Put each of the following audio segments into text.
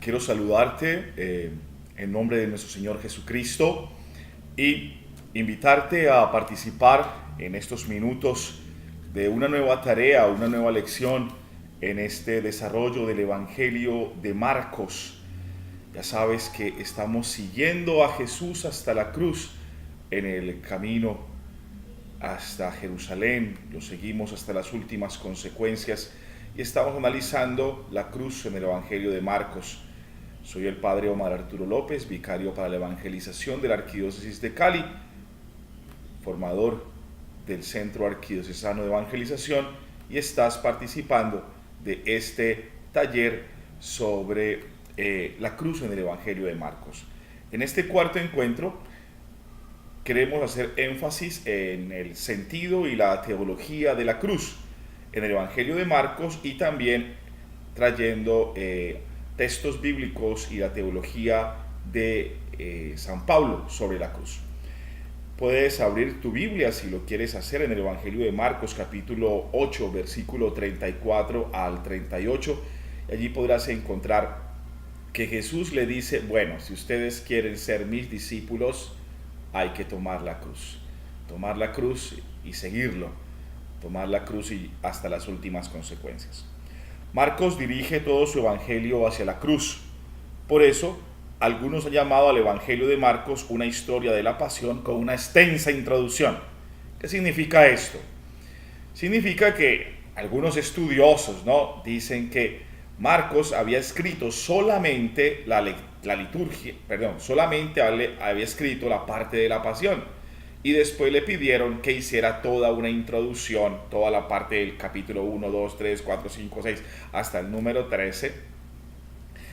quiero saludarte en nombre de nuestro Señor Jesucristo y invitarte a participar en estos minutos de una nueva tarea, una nueva lección en este desarrollo del Evangelio de Marcos. Ya sabes que estamos siguiendo a Jesús hasta la cruz en el camino hasta Jerusalén, lo seguimos hasta las últimas consecuencias y estamos analizando la cruz en el Evangelio de Marcos. Soy el padre Omar Arturo López, vicario para la evangelización de la Arquidiócesis de Cali, formador del Centro Arquidiocesano de Evangelización, y estás participando de este taller sobre la cruz en el Evangelio de Marcos. En este cuarto encuentro queremos hacer énfasis en el sentido y la teología de la cruz en el Evangelio de Marcos y también trayendo textos bíblicos y la teología de San Pablo sobre la cruz. Puedes abrir tu Biblia si lo quieres hacer en el Evangelio de Marcos capítulo 8 versículo 34 al 38. Allí podrás encontrar que Jesús le dice, bueno, si ustedes quieren ser mis discípulos, hay que tomar la cruz y seguirlo, tomar la cruz y hasta las últimas consecuencias. Marcos dirige todo su evangelio hacia la cruz. Por eso, algunos han llamado al evangelio de Marcos una historia de la pasión con una extensa introducción. ¿Qué significa esto? Significa que algunos estudiosos, dicen que Marcos había escrito solamente solamente había escrito la parte de la pasión y después le pidieron que hiciera toda una introducción, toda la parte del capítulo 1, 2, 3, 4, 5, 6 hasta el número 13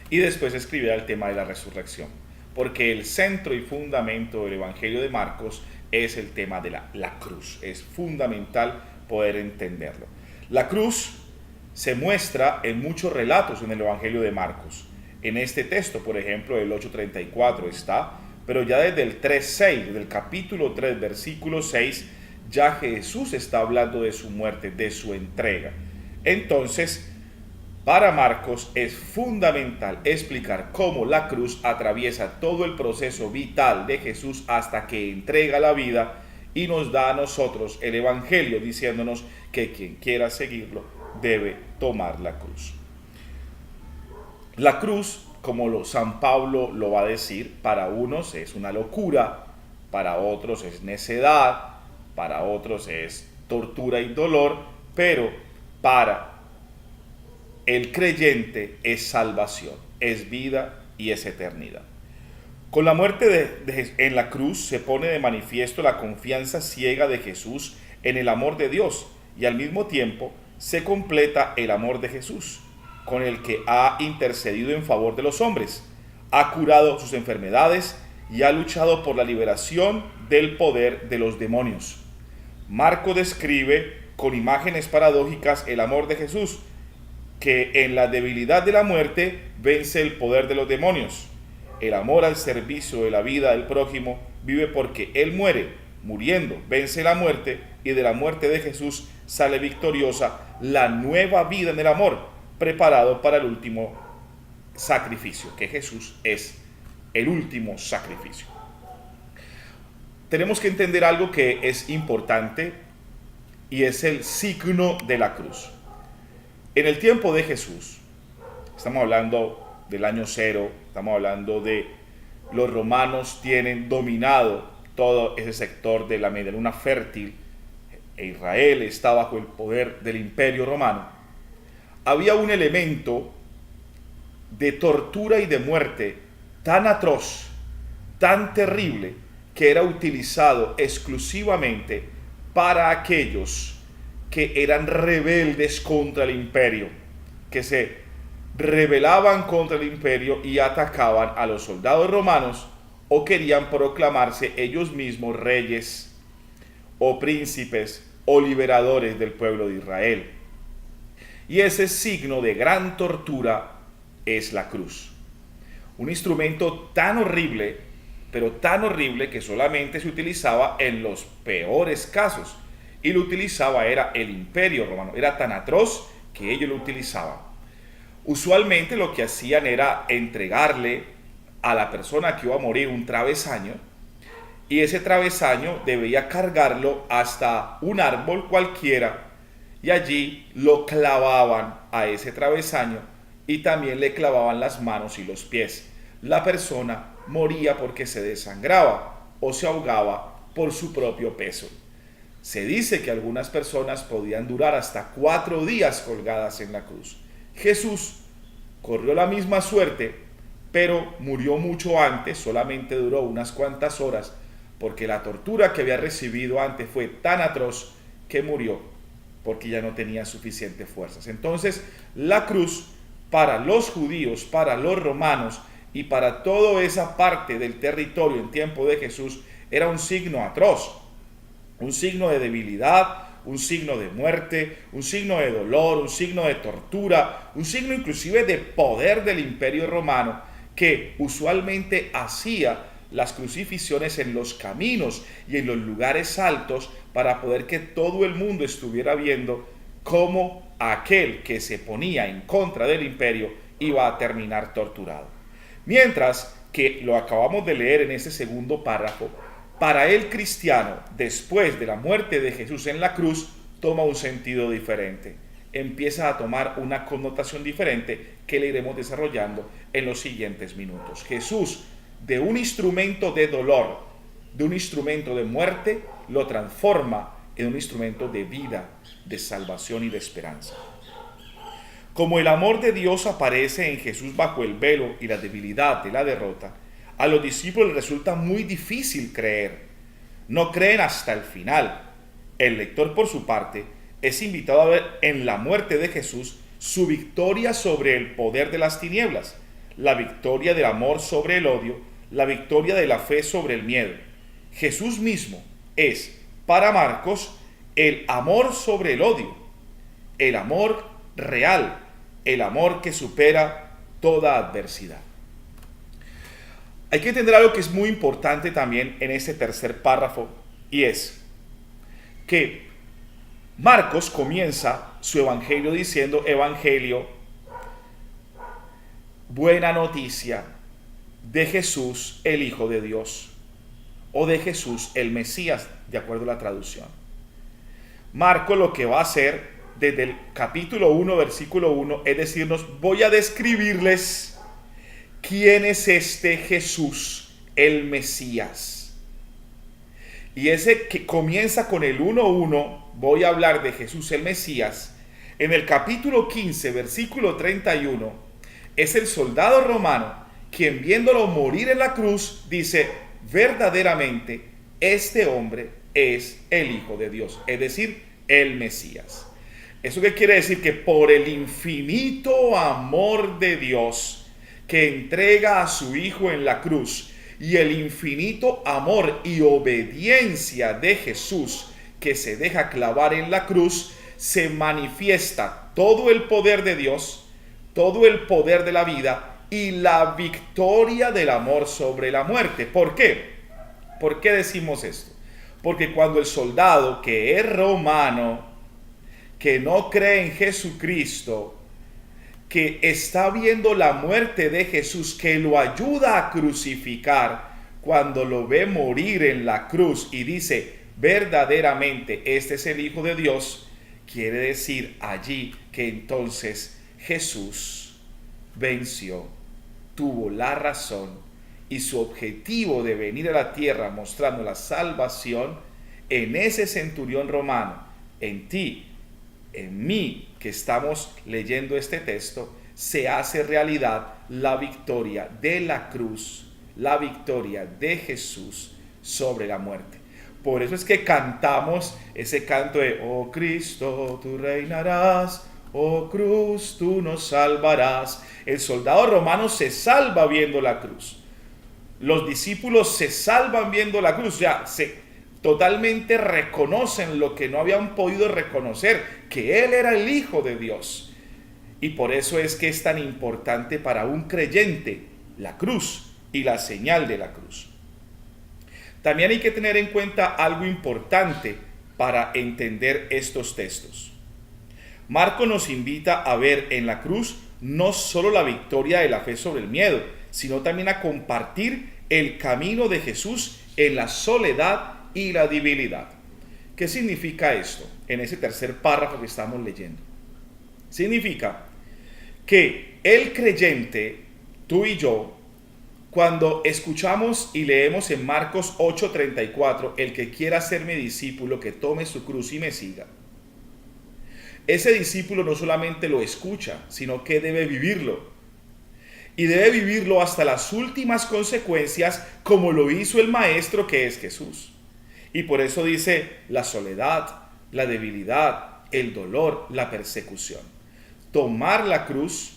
y después escribiera el tema de la resurrección, porque el centro y fundamento del Evangelio de Marcos es el tema de la cruz. Es fundamental poder entenderlo. La cruz se muestra en muchos relatos en el Evangelio de Marcos. En este texto, por ejemplo, el 8:34 está, pero ya desde el 3:6, desde el capítulo 3, versículo 6, ya Jesús está hablando de su muerte, de su entrega. Entonces, para Marcos es fundamental explicar cómo la cruz atraviesa todo el proceso vital de Jesús hasta que entrega la vida y nos da a nosotros el Evangelio diciéndonos que quien quiera seguirlo debe tomar la cruz. La cruz, como San Pablo lo va a decir, para unos es una locura, para otros es necedad, para otros es tortura y dolor, pero para el creyente es salvación, es vida y es eternidad. Con la muerte en la cruz se pone de manifiesto la confianza ciega de Jesús en el amor de Dios y al mismo tiempo se completa el amor de Jesús, con el que ha intercedido en favor de los hombres, ha curado sus enfermedades y ha luchado por la liberación del poder de los demonios. Marcos describe con imágenes paradójicas el amor de Jesús, que en la debilidad de la muerte vence el poder de los demonios. El amor al servicio de la vida del prójimo vive porque Él muere, muriendo, vence la muerte y de la muerte de Jesús sale victoriosa la nueva vida en el amor, preparado para el último sacrificio, que Jesús es el último sacrificio. Tenemos que entender algo que es importante y es el signo de la cruz. En el tiempo de Jesús, estamos hablando del año 0, estamos hablando de los romanos tienen dominado todo ese sector de la media luna fértil, e Israel está bajo el poder del imperio romano. Había un elemento de tortura y de muerte tan atroz, tan terrible, que era utilizado exclusivamente para aquellos que eran rebeldes contra el imperio, que se rebelaban contra el imperio y atacaban a los soldados romanos o querían proclamarse ellos mismos reyes o príncipes o liberadores del pueblo de Israel. Y ese signo de gran tortura es la cruz. Un instrumento tan horrible, pero tan horrible que solamente se utilizaba en los peores casos. Y lo utilizaba era el imperio romano. Era tan atroz que ellos lo utilizaban. Usualmente lo que hacían era entregarle a la persona que iba a morir un travesaño, y ese travesaño debía cargarlo hasta un árbol cualquiera, y allí lo clavaban a ese travesaño y también le clavaban las manos y los pies. La persona moría porque se desangraba o se ahogaba por su propio peso. Se dice que algunas personas podían durar hasta 4 días colgadas en la cruz. Jesús corrió la misma suerte, pero murió mucho antes, solamente duró unas cuantas horas, porque la tortura que había recibido antes fue tan atroz que murió, porque ya no tenía suficientes fuerzas. Entonces, la cruz, para los judíos, para los romanos y para toda esa parte del territorio en tiempo de Jesús, era un signo atroz, un signo de debilidad, un signo de muerte, un signo de dolor, un signo de tortura, un signo inclusive de poder del imperio romano, que usualmente hacía las crucifixiones en los caminos y en los lugares altos para poder que todo el mundo estuviera viendo cómo aquel que se ponía en contra del imperio iba a terminar torturado. Mientras que lo acabamos de leer en ese segundo párrafo, para el cristiano, después de la muerte de Jesús en la cruz, toma un sentido diferente. Empieza a tomar una connotación diferente que le iremos desarrollando en los siguientes minutos. Jesús, de un instrumento de dolor, de un instrumento de muerte, lo transforma en un instrumento de vida, de salvación y de esperanza. Como el amor de Dios aparece en Jesús bajo el velo y la debilidad de la derrota, a los discípulos les resulta muy difícil creer. No creen hasta el final. El lector, por su parte, es invitado a ver en la muerte de Jesús su victoria sobre el poder de las tinieblas, la victoria del amor sobre el odio, la victoria de la fe sobre el miedo. Jesús mismo es, para Marcos, el amor sobre el odio, el amor real, el amor que supera toda adversidad. Hay que entender algo que es muy importante también en este tercer párrafo, y es que Marcos comienza su evangelio diciendo: evangelio, buena noticia de Jesús, el Hijo de Dios, o de Jesús, el Mesías, de acuerdo a la traducción. Marcos lo que va a hacer desde el capítulo 1, versículo 1, es decirnos: voy a describirles quién es este Jesús, el Mesías. Y ese que comienza con el 1:1, voy a hablar de Jesús el Mesías, en el capítulo 15, versículo 31, es el soldado romano quien, viéndolo morir en la cruz, dice: verdaderamente este hombre es el Hijo de Dios, es decir, el Mesías. ¿Eso qué quiere decir? Que por el infinito amor de Dios que entrega a su Hijo en la cruz, y el infinito amor y obediencia de Jesús que se deja clavar en la cruz, se manifiesta todo el poder de Dios, todo el poder de la vida y la victoria del amor sobre la muerte. ¿Por qué? ¿Por qué decimos esto? Porque cuando el soldado que es romano, que no cree en Jesucristo, que está viendo la muerte de Jesús, que lo ayuda a crucificar, cuando lo ve morir en la cruz y dice: verdaderamente este es el Hijo de Dios, quiere decir allí que entonces Jesús venció, tuvo la razón, y su objetivo de venir a la tierra mostrando la salvación en ese centurión romano, en ti, en mí, que estamos leyendo este texto, se hace realidad la victoria de la cruz, la victoria de Jesús sobre la muerte. Por eso es que cantamos ese canto de: oh Cristo, tú reinarás, oh cruz, tú nos salvarás. El soldado romano se salva viendo la cruz. Los discípulos se salvan viendo la cruz, ya totalmente reconocen lo que no habían podido reconocer, que Él era el Hijo de Dios. Y por eso es que es tan importante para un creyente la cruz y la señal de la cruz. También hay que tener en cuenta algo importante para entender estos textos. Marco nos invita a ver en la cruz no solo la victoria de la fe sobre el miedo, sino también a compartir el camino de Jesús en la soledad y la debilidad. ¿Qué significa esto en ese tercer párrafo que estamos leyendo? Significa que el creyente, tú y yo, cuando escuchamos y leemos en Marcos 8:34, el que quiera ser mi discípulo, que tome su cruz y me siga, ese discípulo no solamente lo escucha, sino que debe vivirlo. Y debe vivirlo hasta las últimas consecuencias, como lo hizo el Maestro, que es Jesús. Y por eso dice la soledad, la debilidad, el dolor, la persecución. Tomar la cruz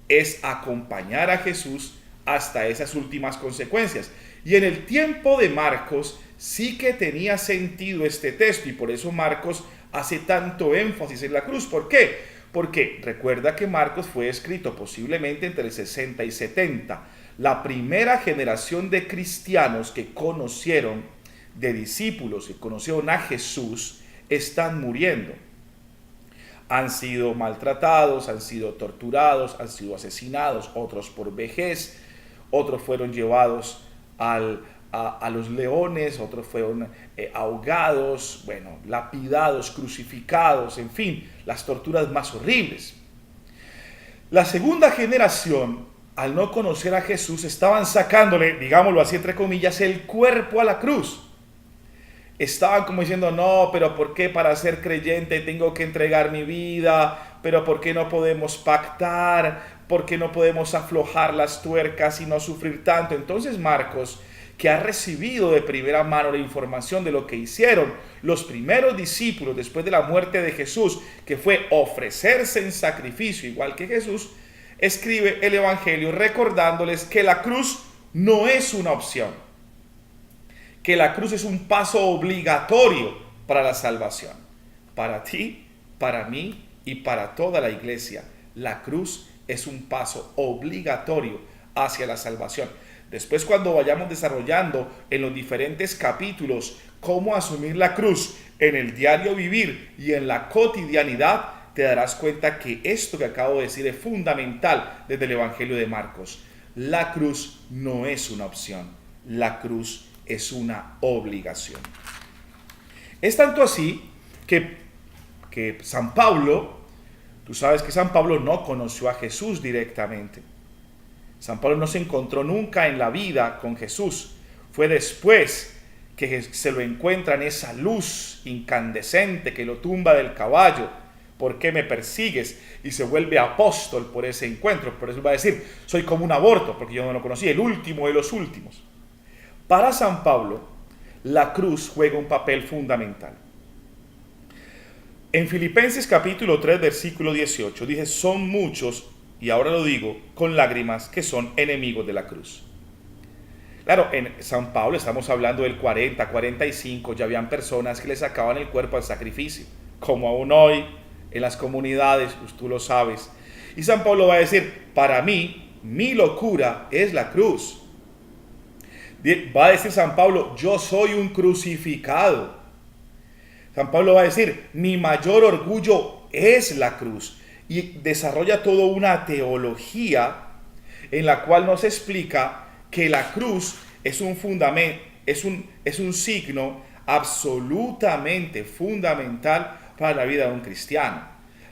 es acompañar a Jesús hasta esas últimas consecuencias. Y en el tiempo de Marcos sí que tenía sentido este texto, y por eso Marcos hace tanto énfasis en la cruz. ¿Por qué? Porque recuerda que Marcos fue escrito posiblemente entre el 60 y 70. La primera generación de cristianos que conocieron, de discípulos que conocieron a Jesús, están muriendo. Han sido maltratados, han sido torturados, han sido asesinados, otros por vejez, otros fueron llevados a los leones, otros fueron ahogados, lapidados, crucificados, en fin, las torturas más horribles. La segunda generación, al no conocer a Jesús, estaban sacándole, digámoslo así entre comillas, el cuerpo a la cruz. Estaban como diciendo, no, pero ¿por qué para ser creyente tengo que entregar mi vida? ¿Pero por qué no podemos pactar? ¿Por qué no podemos aflojar las tuercas y no sufrir tanto? Entonces Marcos, que ha recibido de primera mano la información de lo que hicieron los primeros discípulos después de la muerte de Jesús, que fue ofrecerse en sacrificio igual que Jesús, escribe el Evangelio recordándoles que la cruz no es una opción, que la cruz es un paso obligatorio para la salvación. Para ti, para mí y para toda la iglesia, la cruz es un paso obligatorio hacia la salvación. Después, cuando vayamos desarrollando en los diferentes capítulos cómo asumir la cruz en el diario vivir y en la cotidianidad, te darás cuenta que esto que acabo de decir es fundamental desde el Evangelio de Marcos. La cruz no es una opción, la cruz es una obligación. Es tanto así que San Pablo, tú sabes que San Pablo no conoció a Jesús directamente. San Pablo no se encontró nunca en la vida con Jesús. Fue después que se lo encuentra en esa luz incandescente que lo tumba del caballo. ¿Por qué me persigues? Y se vuelve apóstol por ese encuentro. Por eso va a decir, soy como un aborto, porque yo no lo conocí, el último de los últimos. Para San Pablo, la cruz juega un papel fundamental. En Filipenses capítulo 3, versículo 18, dice, son muchos, y ahora lo digo con lágrimas, que son enemigos de la cruz. Claro, en San Pablo estamos hablando del 40, 45, ya habían personas que le sacaban el cuerpo al sacrificio, como aún hoy en las comunidades, pues tú lo sabes. Y San Pablo va a decir, para mí, mi locura es la cruz. Va a decir San Pablo, yo soy un crucificado. San Pablo va a decir, mi mayor orgullo es la cruz. Y desarrolla toda una teología en la cual nos explica que la cruz es un fundamento, es un signo absolutamente fundamental para la vida de un cristiano.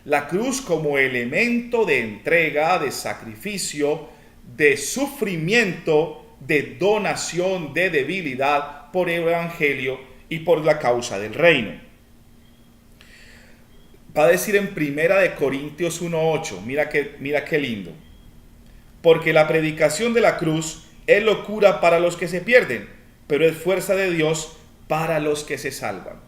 La cruz como elemento de entrega, de sacrificio, de sufrimiento, de donación, de debilidad por el Evangelio y por la causa del reino. Va a decir en 1 Corintios 1:8, mira qué lindo. Porque la predicación de la cruz es locura para los que se pierden, pero es fuerza de Dios para los que se salvan.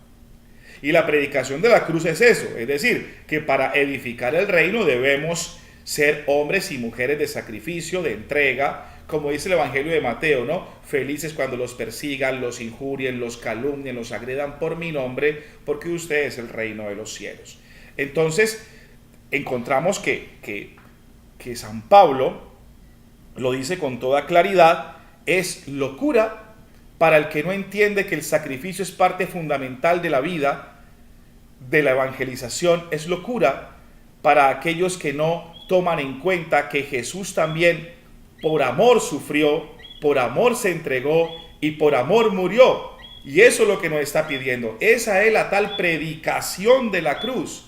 Y la predicación de la cruz es eso, es decir, que para edificar el reino debemos ser hombres y mujeres de sacrificio, de entrega, como dice el Evangelio de Mateo, ¿no? Felices cuando los persigan, los injurien, los calumnien, los agredan por mi nombre, porque usted es el reino de los cielos. Entonces, encontramos que San Pablo lo dice con toda claridad, es locura para el que no entiende que el sacrificio es parte fundamental de la vida, de la evangelización, es locura para aquellos que no toman en cuenta que Jesús también por amor sufrió, por amor se entregó y por amor murió. Y eso es lo que nos está pidiendo. Esa es la tal predicación de la cruz.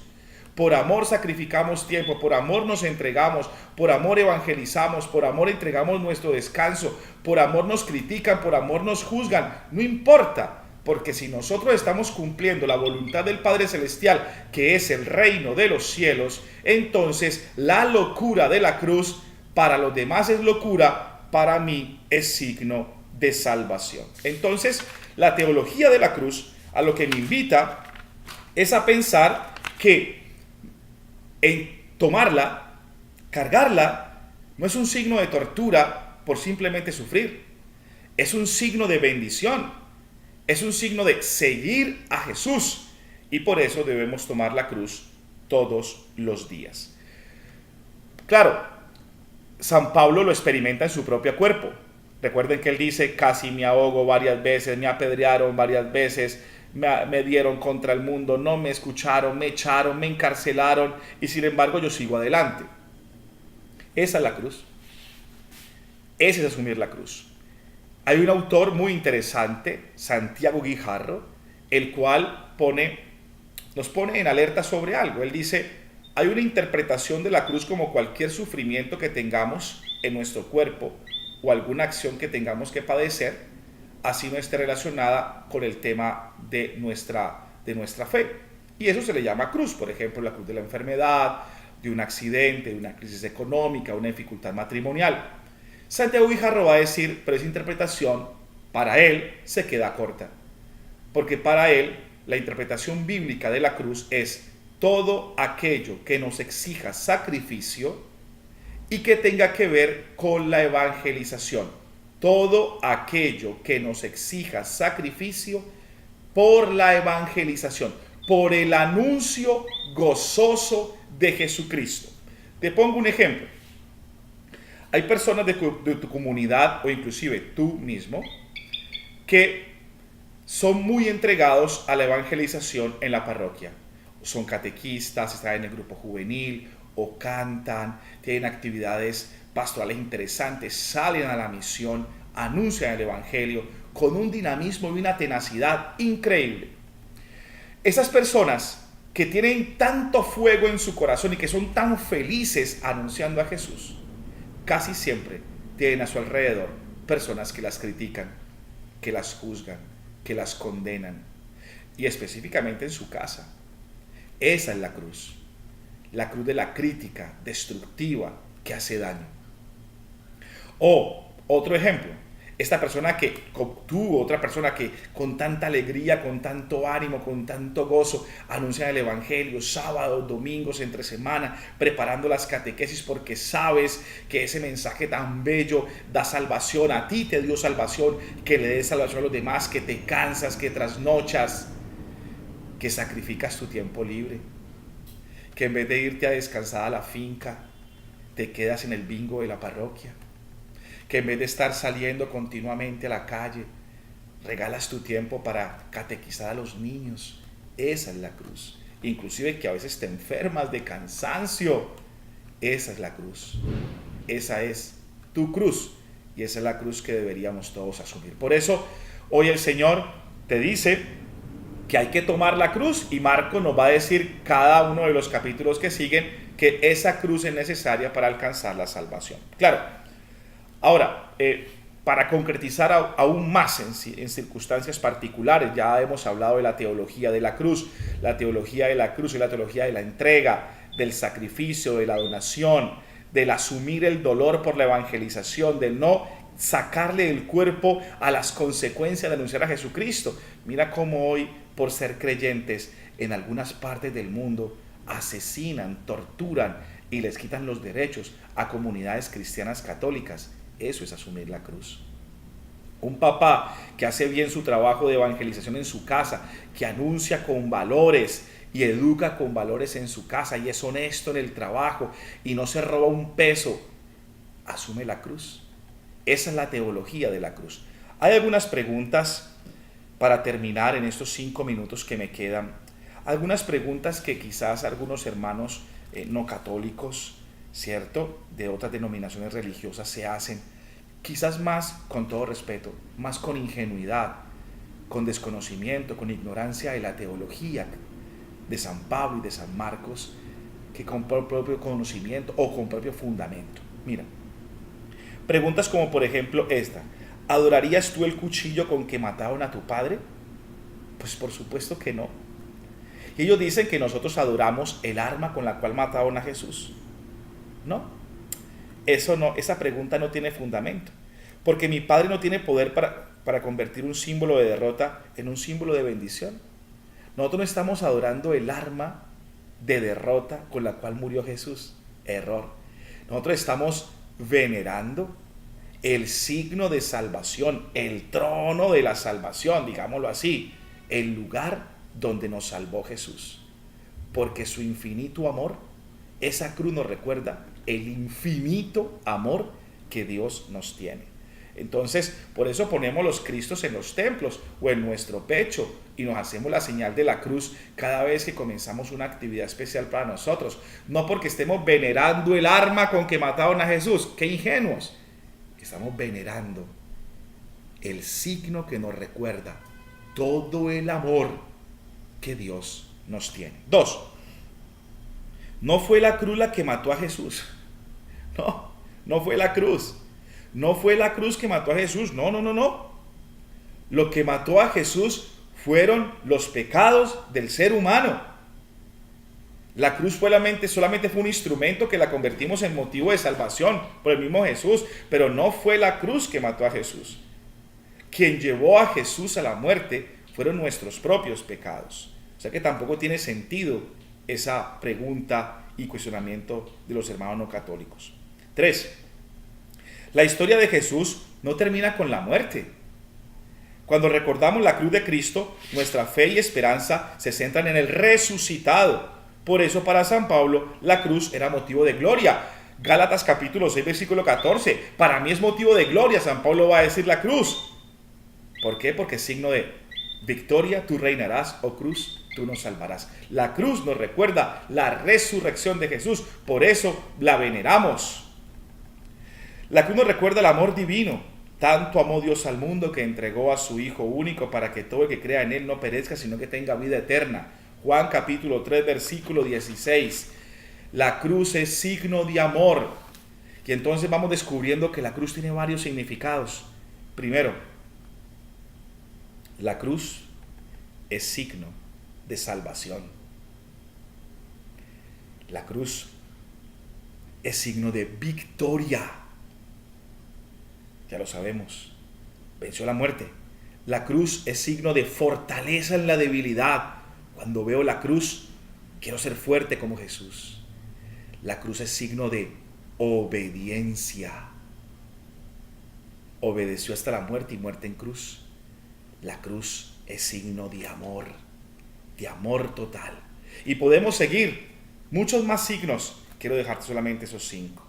Por amor sacrificamos tiempo, por amor nos entregamos, por amor evangelizamos, por amor entregamos nuestro descanso, por amor nos critican, por amor nos juzgan. No importa, porque si nosotros estamos cumpliendo la voluntad del Padre Celestial, que es el reino de los cielos, entonces la locura de la cruz para los demás es locura, para mí es signo de salvación. Entonces, la teología de la cruz a lo que me invita es a pensar que en tomarla, cargarla, no es un signo de tortura por simplemente sufrir. Es un signo de bendición. Es un signo de seguir a Jesús. Y por eso debemos tomar la cruz todos los días. Claro, San Pablo lo experimenta en su propio cuerpo. Recuerden que él dice, casi me ahogo varias veces, me apedrearon varias veces, me dieron contra el mundo, no me escucharon, me echaron, me encarcelaron y sin embargo yo sigo adelante. Esa es la cruz. Ese es asumir la cruz. Hay un autor muy interesante, Santiago Guijarro, el cual nos pone en alerta sobre algo. Él dice, hay una interpretación de la cruz como cualquier sufrimiento que tengamos en nuestro cuerpo o alguna acción que tengamos que padecer, así no esté relacionada con el tema de nuestra fe. Y eso se le llama cruz, por ejemplo, la cruz de la enfermedad, de un accidente, de una crisis económica, una dificultad matrimonial. Santiago Guijarro va a decir, pero esa interpretación para él se queda corta, porque para él la interpretación bíblica de la cruz es todo aquello que nos exija sacrificio y que tenga que ver con la evangelización. Todo aquello que nos exija sacrificio por la evangelización, por el anuncio gozoso de Jesucristo. Te pongo un ejemplo. Hay personas de tu comunidad o inclusive tú mismo que son muy entregados a la evangelización en la parroquia. Son catequistas, están en el grupo juvenil o cantan, tienen actividades pastorales interesantes, salen a la misión, anuncian el evangelio con un dinamismo y una tenacidad increíble. Esas personas que tienen tanto fuego en su corazón y que son tan felices anunciando a Jesús, casi siempre tienen a su alrededor personas que las critican, que las juzgan, que las condenan, y específicamente en su casa. Esa es la cruz de la crítica destructiva que hace daño. O otro ejemplo, esta persona otra persona que con tanta alegría, con tanto ánimo, con tanto gozo, anuncian el evangelio sábados, domingos, entre semana, preparando las catequesis porque sabes que ese mensaje tan bello da salvación, a ti te dio salvación, que le des salvación a los demás, que te cansas, que trasnochas, que sacrificas tu tiempo libre, que en vez de irte a descansar a la finca, te quedas en el bingo de la parroquia, que en vez de estar saliendo continuamente a la calle, regalas tu tiempo para catequizar a los niños. Esa es la cruz. Inclusive que a veces te enfermas de cansancio. Esa es la cruz. Esa es tu cruz. Y esa es la cruz que deberíamos todos asumir. Por eso, hoy el Señor te dice que hay que tomar la cruz, y Marco nos va a decir cada uno de los capítulos que siguen que esa cruz es necesaria para alcanzar la salvación. Claro. Ahora, para concretizar aún más en circunstancias particulares, ya hemos hablado de la teología de la cruz. La teología de la cruz es la teología de la entrega, del sacrificio, de la donación, del asumir el dolor por la evangelización, del no sacarle el cuerpo a las consecuencias de anunciar a Jesucristo. Mira cómo hoy, por ser creyentes, en algunas partes del mundo asesinan, torturan y les quitan los derechos a comunidades cristianas católicas. Eso es asumir la cruz. Un papá que hace bien su trabajo de evangelización en su casa, que anuncia con valores y educa con valores en su casa y es honesto en el trabajo y no se roba un peso, asume la cruz. Esa es la teología de la cruz. Hay algunas preguntas para terminar en estos 5 minutos que me quedan. Algunas preguntas que quizás algunos hermanos no católicos ¿cierto?, de otras denominaciones religiosas se hacen, quizás más, con todo respeto, más con ingenuidad, con desconocimiento, con ignorancia de la teología de San Pablo y de San Marcos, que con propio conocimiento o con propio fundamento. Mira, preguntas como por ejemplo esta: ¿adorarías tú el cuchillo con que mataron a tu padre? Pues por supuesto que no. Y ellos dicen que nosotros adoramos el arma con la cual mataron a Jesús. No, eso no, esa pregunta no tiene fundamento, porque mi Padre no tiene poder para convertir un símbolo de derrota en un símbolo de bendición. Nosotros no estamos adorando el arma de derrota con la cual murió Jesús. Error. Nosotros estamos venerando el signo de salvación, el trono de la salvación, digámoslo así, el lugar donde nos salvó Jesús. Porque su infinito amor, esa cruz nos recuerda el infinito amor que Dios nos tiene. Entonces, por eso ponemos los Cristos en los templos o en nuestro pecho y nos hacemos la señal de la cruz cada vez que comenzamos una actividad especial para nosotros. No porque estemos venerando el arma con que mataron a Jesús. ¡Qué ingenuos! Estamos venerando el signo que nos recuerda todo el amor que Dios nos tiene. 2. No fue la cruz la que mató a Jesús. No fue la cruz. No fue la cruz que mató a Jesús. No. Lo que mató a Jesús fueron los pecados del ser humano. La cruz solamente fue un instrumento que la convertimos en motivo de salvación por el mismo Jesús, pero no fue la cruz que mató a Jesús. Quien llevó a Jesús a la muerte fueron nuestros propios pecados. O sea que tampoco tiene sentido esa pregunta y cuestionamiento de los hermanos no católicos. 3. La historia de Jesús no termina con la muerte. Cuando recordamos la cruz de Cristo, nuestra fe y esperanza se centran en el resucitado. Por eso para San Pablo la cruz era motivo de gloria. Gálatas capítulo 6 versículo 14. Para mí es motivo de gloria, San Pablo va a decir la cruz. ¿Por qué? Porque es signo de victoria, tú reinarás, oh cruz, tú nos salvarás. La cruz nos recuerda la resurrección de Jesús, por eso la veneramos. La cruz nos recuerda el amor divino. Tanto amó Dios al mundo que entregó a su Hijo único para que todo el que crea en Él no perezca, sino que tenga vida eterna. Juan capítulo 3 versículo 16. La cruz es signo de amor. Y entonces vamos descubriendo que la cruz tiene varios significados. Primero, la cruz es signo de salvación. La cruz es signo de victoria. Ya lo sabemos, venció la muerte. La cruz es signo de fortaleza en la debilidad. Cuando veo la cruz, quiero ser fuerte como Jesús. La cruz es signo de obediencia. Obedeció hasta la muerte y muerte en cruz. La cruz es signo de amor total. Y podemos seguir muchos más signos. Quiero dejarte solamente esos 5.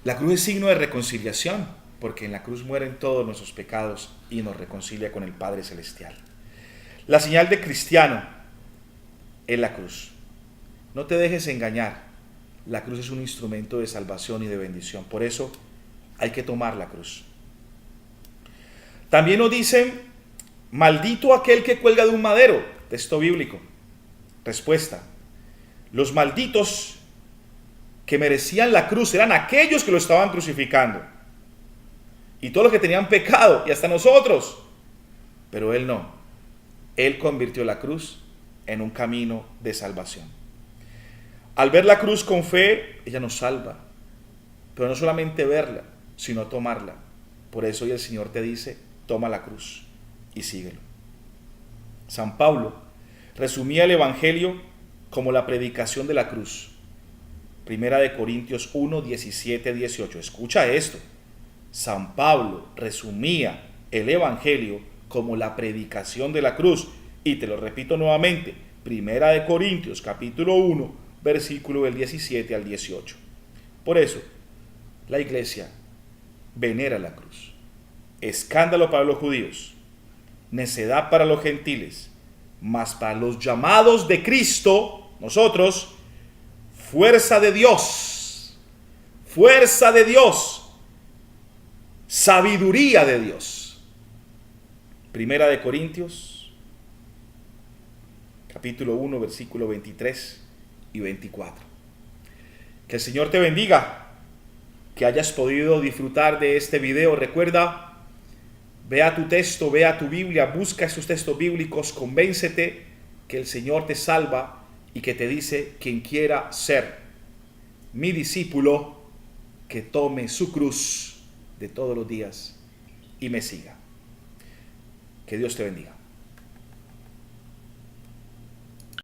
La cruz es signo de reconciliación, porque en la cruz mueren todos nuestros pecados y nos reconcilia con el Padre Celestial. La señal de cristiano es la cruz. No te dejes engañar. La cruz es un instrumento de salvación y de bendición. Por eso hay que tomar la cruz. También nos dicen, maldito aquel que cuelga de un madero. Texto bíblico. Respuesta. Los malditos que merecían la cruz eran aquellos que lo estaban crucificando. Y todos los que tenían pecado, y hasta nosotros. Pero Él no. Él convirtió la cruz en un camino de salvación. Al ver la cruz con fe, ella nos salva. Pero no solamente verla, sino tomarla. Por eso hoy el Señor te dice, toma la cruz y síguelo. San Pablo resumía el Evangelio como la predicación de la cruz. Primera de Corintios 1, 17, 18. Escucha esto. San Pablo resumía el Evangelio como la predicación de la cruz. Y te lo repito nuevamente. Primera de Corintios capítulo 1, versículo del 17 al 18. Por eso, la iglesia venera la cruz. Escándalo para los judíos, necedad para los gentiles, mas para los llamados de Cristo, nosotros, fuerza de Dios, fuerza de Dios, sabiduría de Dios. Primera de Corintios, capítulo 1, versículo 23 y 24. Que el Señor te bendiga, que hayas podido disfrutar de este video. Recuerda, vea tu texto, vea tu Biblia, busca esos textos bíblicos, convéncete que el Señor te salva y que te dice: quien quiera ser mi discípulo, que tome su cruz de todos los días y me siga. Que Dios te bendiga.